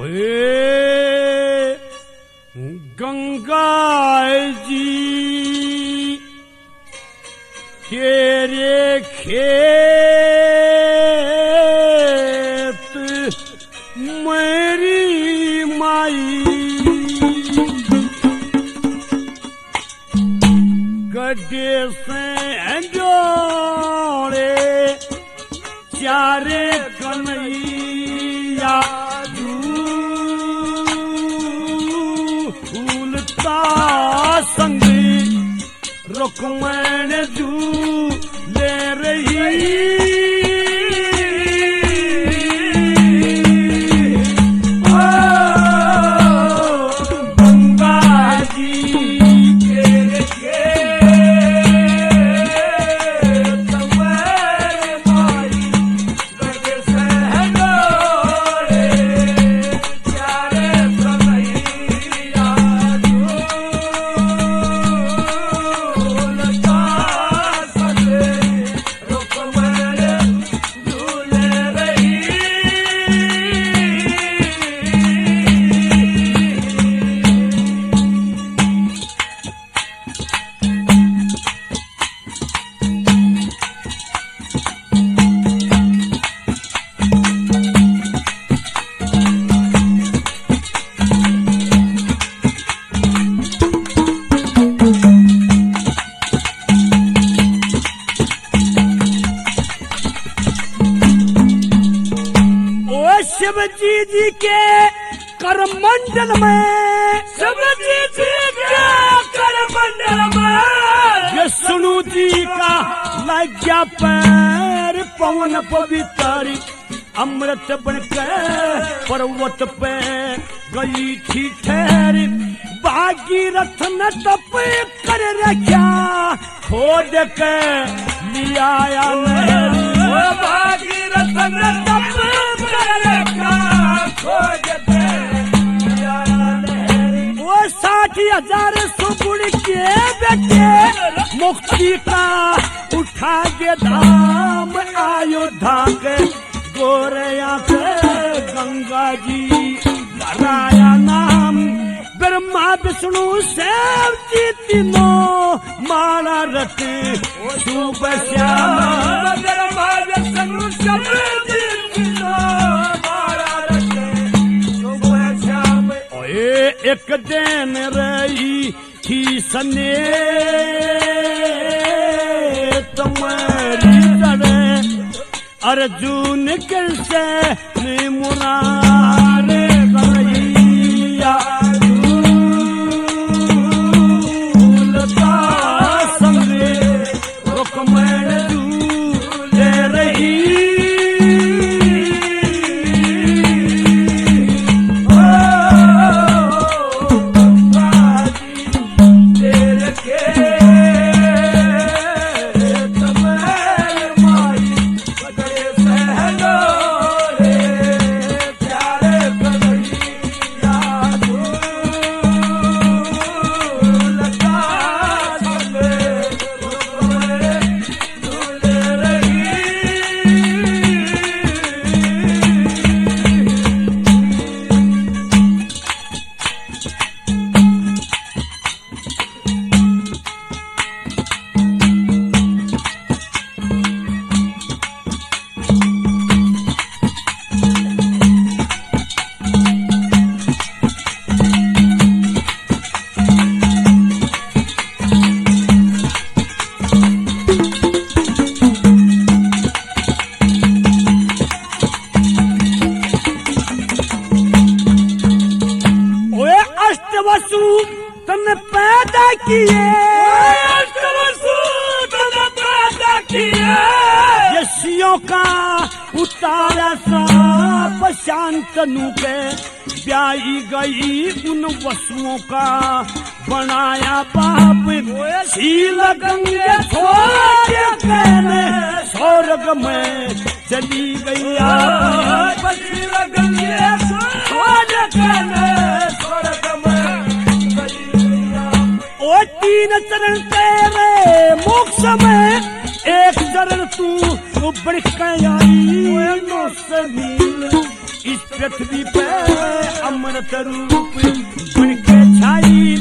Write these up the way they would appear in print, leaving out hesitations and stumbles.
ओए गंगा जी तेरे खेत मेरी माई गड्ढे से जोड़े चारे कन्हैया झूलता संग रुकमैन झूले रही शिवजी जी के करमंडल में शिवजी जी के करमंडल में ये सुनु जी का लग्या पैर पवन पवित्र अमृत बनकर पर्वत पे गई थी ठहर भागीरथ न तप कर रखा खोद के लिया भागीरथ न तप वो 60,000 सुगुण के बेटे मुक्ति का उठा के धाम अयोध्या के गोरया के गंगा जी राया नाम ब्रह्मा विष्णु शिव जी तीनों माला रटे सुबह श्याम ब्रह्मा विष्णु शिव जी एक दिन रही थी सने तुम्हारी तरह अर्जुन कैसे मुरारे गैया झूलता संग रुकमैन झूले रही वसु तने पैदा किए पैदा किए यशियों का उतारा साप शांतनु पे ब्याई गई उन वसुओं का बनाया बाप शील गंगे छोड़ कहने स्वर्ग में चली गई शील गंगे छोड़ कहने स्वर्ग में ओ 3 चरण तेरे मोक्ष में एक चरण तू बढ़ के आई इस पृथ्वी पे अमृत रूप बन के छाई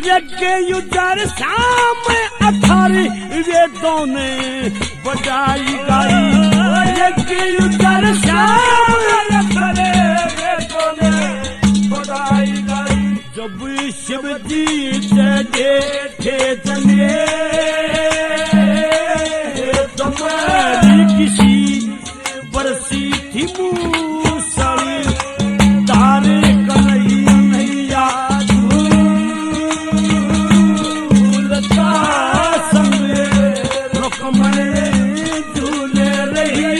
रखे युजर शाम 18 वेदों ने बजाई गाई रखे युजर शाम 18 वेदों ने बजाई गाई जब शिव जी जगे थे जने तुम्हारी किसी बरसी थी मूसली तारे कन्हैया झूलता संग रुक्मणी झूले रही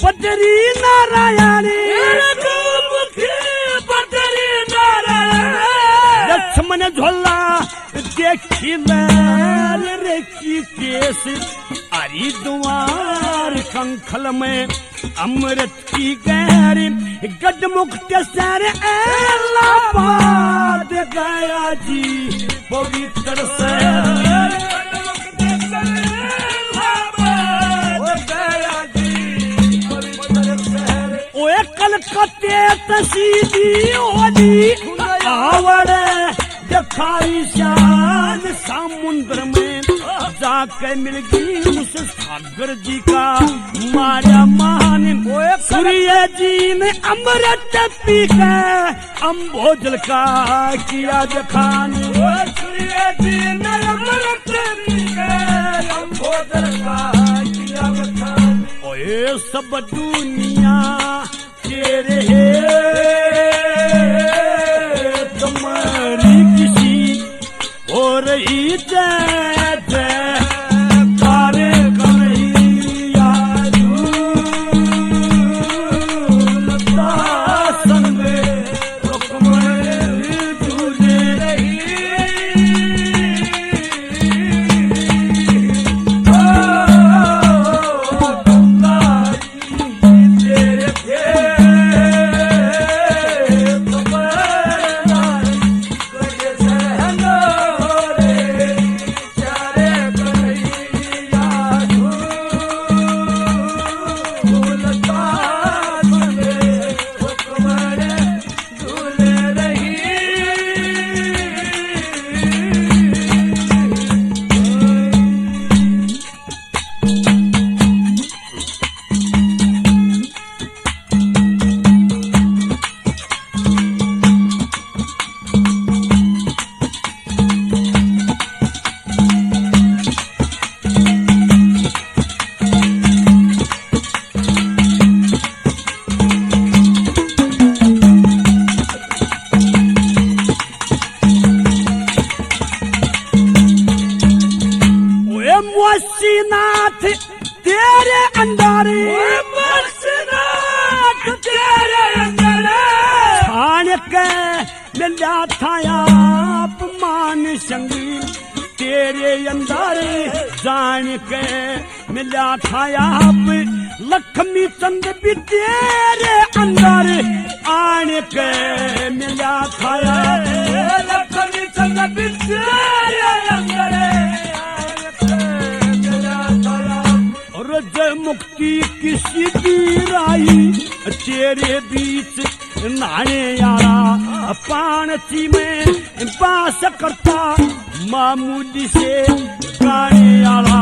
बदरी नारायणी बदरी नारायण लक्ष्मण झोला देखी रेखी केस हरिद्वार कंखल में अमृत की गहरी गजमुक्त सर इलाहाबाद गया जी पवित्र शहर कलकत्ते तसीदी होली आवड़ दिखाई शान समुद्र में जाके मिल गई उस सागर जी का मारा मान सूर्य जी ने अमृत पी के अम्बोजल का किया दिखान सूर्य जी ने अमृत पी के अम्बोजल का किया दिखान ओए सब दुनिया तेरे तुम्हारी किसी हो रही जय जय तारे कन्हैया झूलता संग रुक्मणी झूले रही नाथ तेरे अंदर तेरे अंदर छान के मिला था अपमान संगी तेरे अंदर जान के मिला था आप लक्ष्मी चंद भी तेरे अंदर आन के मिला था लक्ष्मी चंद भी तेरे अंदर रज मुक्ति किसी की राई तेरे बीच नाने यारा पानची में बास करता मामूली से गाने यारा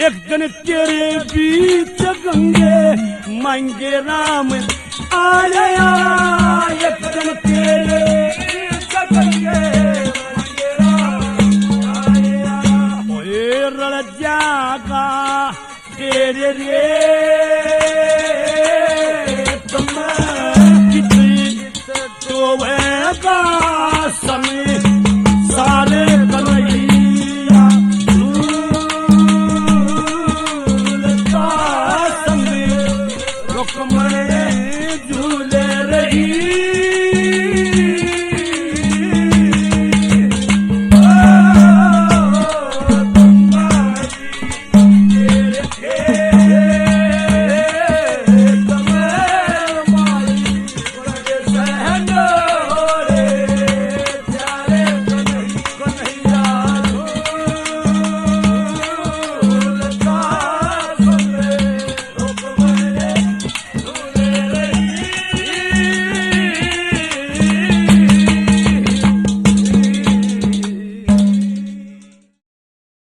एक दिन तेरे बीच गंगे मांगे राम आया एक दिन तेरे ओए रड़ जागा तेरे रे